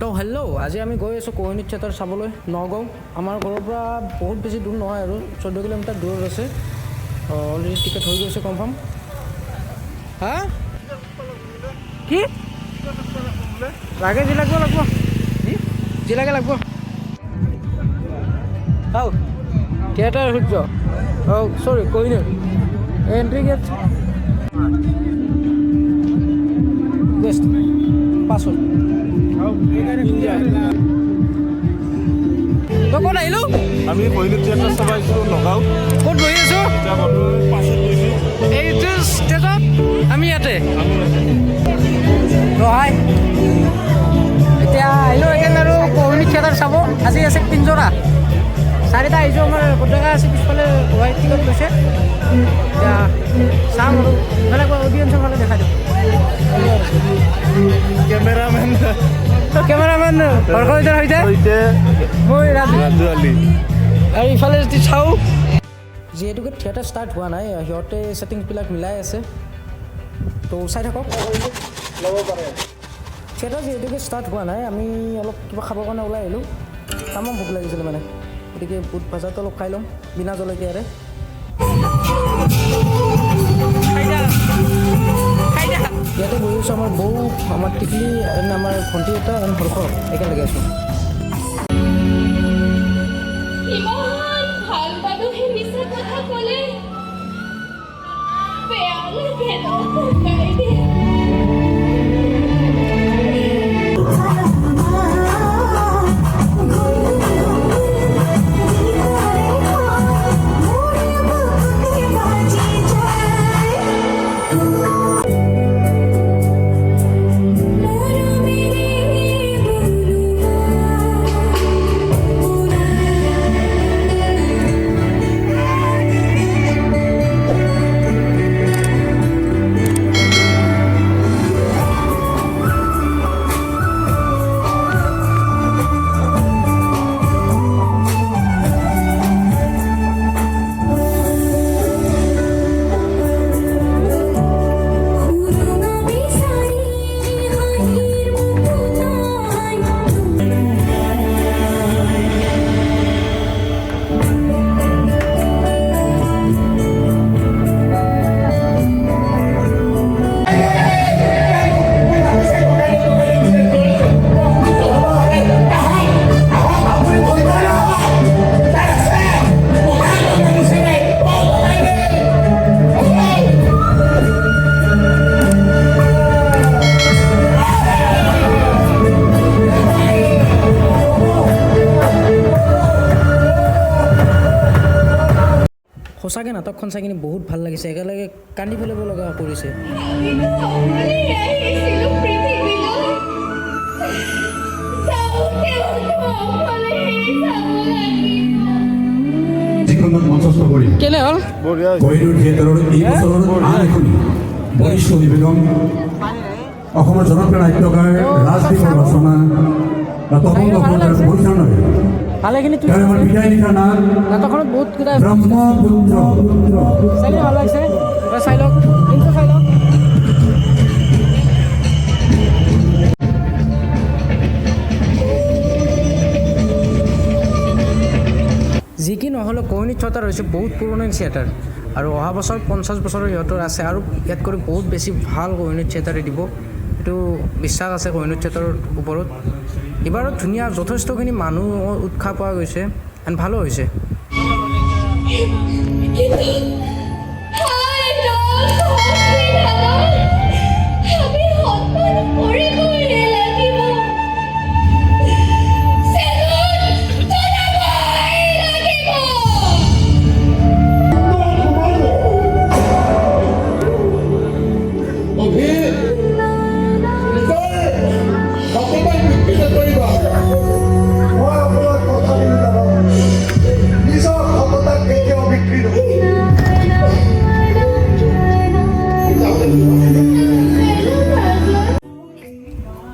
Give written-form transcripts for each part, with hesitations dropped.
তো হেল্ল' আজি আমি গৈ আছোঁ কোহিনী থিয়েটাৰ চাবলৈ নগাঁও আমাৰ ঘৰৰ পৰা বহুত বেছি দূৰ নহয় আৰু 14 কিলোমিটাৰ দূৰত আছে অলৰেডি টিকেট হৈ গৈছে কনফাৰ্ম হা কি লাগে যি লাগিব জিলাকে লাগিব আও থিয়েটাৰ সূৰ্য চৰি কোহিনী এণ্ট্ৰি গেট বেষ্ট পাছত তই ক'ত আহিলো আমি কোহিনী থিয়েটাৰ চাব আহিছোঁ নগাঁও ক'ত বহি আছোঁ এইটো ষ্টেজত আমি ইয়াতে হাই এতিয়া আহিলোঁ এইকাৰণে আৰু কোহিনী থিয়েটাৰ চাব আজি আছে পিঞ্জৰা 4টা আহিছোঁ আমাৰ পতাকা আছে পিছফালে হোৱাইট টিকট লৈছে এতিয়া চাম আৰু ইফালে অডিয়েঞ্চৰ ফালে দেখাই দিওঁ কেমেৰামেন হৰ্ষৰ সৈতে মই ৰাজু আলি আৰু ইফালে যদি চাওঁ যিহেতুকে থিয়েটাৰ ষ্টাৰ্ট হোৱা নাই সিহঁতে ছেটিংছবিলাক মিলাই আছে তো চাই থাকক ল'ব পাৰে থিয়েটাৰ যিহেতুকে ষ্টাৰ্ট হোৱা নাই আমি অলপ কিবা খাবৰ কাৰণে ওলাই আহিলোঁ তামাম ভোক লাগিছিলে মানে গতিকে বুট ভাজাটো অলপ খাই ল'ম বিনা জলকীয়াৰে ইয়াতে বহি আছোঁ আমাৰ বৌ আমাৰ টিকলি আমাৰ ভণ্টি এটা আৰু হৰ্ষ একেলগে আছোঁ ইমান ভাল মানুহে মিছা কথা ক'লে বেয়া লাগে ন শুকাই দিয়ে সঁচাকৈ নাটকখন চাই কিনে বহুত ভাল লাগিছে একেলগে কান্দি পেলাব লগা কৰিছে আমিতো অকলে আহিছিলোঁ পৃথিৱীলৈ চাওঁতেওতো অকলেই চাব লাগিব যিখনত মঞ্চস্থ কৰি কেনে হ'ল কোহিনুৰ থিয়েটাৰৰ এই বছৰৰ আন এখন বৰিষ্ঠ নিবেদন অসমৰ জনপ্ৰিয় নাট্যকাৰ ৰাজদীপৰ ৰচনা তপন বসুৰ পৰিচালনাৰে ভালেখিনি তেওঁৰ আমাৰ বিদায় লিখা নাম নাটকখনত বহুত কিটা ব্ৰহ্মপুত্ৰ চাই ভাল লাগিছে চাই লওক কিন্তু চাই লওক যি কি নহ'লেও কোহিনী থিয়েটাৰ হৈছে বহুত পুৰণি থিয়েটাৰ আৰু অহা বছৰ 50 বছৰৰ সিহঁতৰ আছে আৰু ইয়াত কৰি বহুত বেছি ভাল কোহিনী থিয়েটাৰে দিব এইটো বিশ্বাস আছে কোহিনী থিয়েটাৰৰ ওপৰত এইবাৰো ধুনীয়া যথেষ্টখিনি মানুহ উৎসাহ পোৱা গৈছে এণ্ড ভালো হৈছে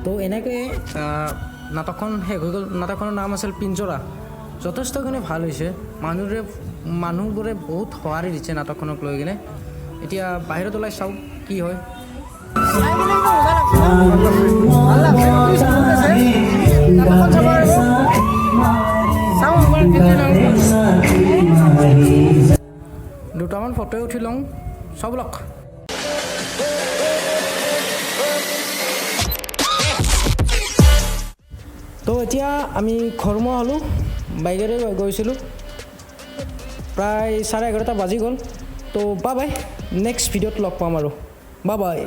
তো এনেকৈ নাটকখন শেষ হৈ গ'ল নাটকখনৰ নাম আছিল পিঞ্জৰা যথেষ্টখিনি ভাল হৈছে মানুহবোৰে বহুত সঁহাৰি দিছে নাটকখনক লৈ কিনে এতিয়া বাহিৰত ওলাই চাওঁ কি হয় ফটোৱে উঠি লওঁ চব লওক তো এতিয়া আমি ঘৰমুৱা হ'লোঁ বাইকেৰে গৈছিলোঁ প্ৰায় 11:30 বাজি গ'ল তো বাই বাই নেক্সট ভিডিঅ'ত লগ পাম আৰু বাই বাই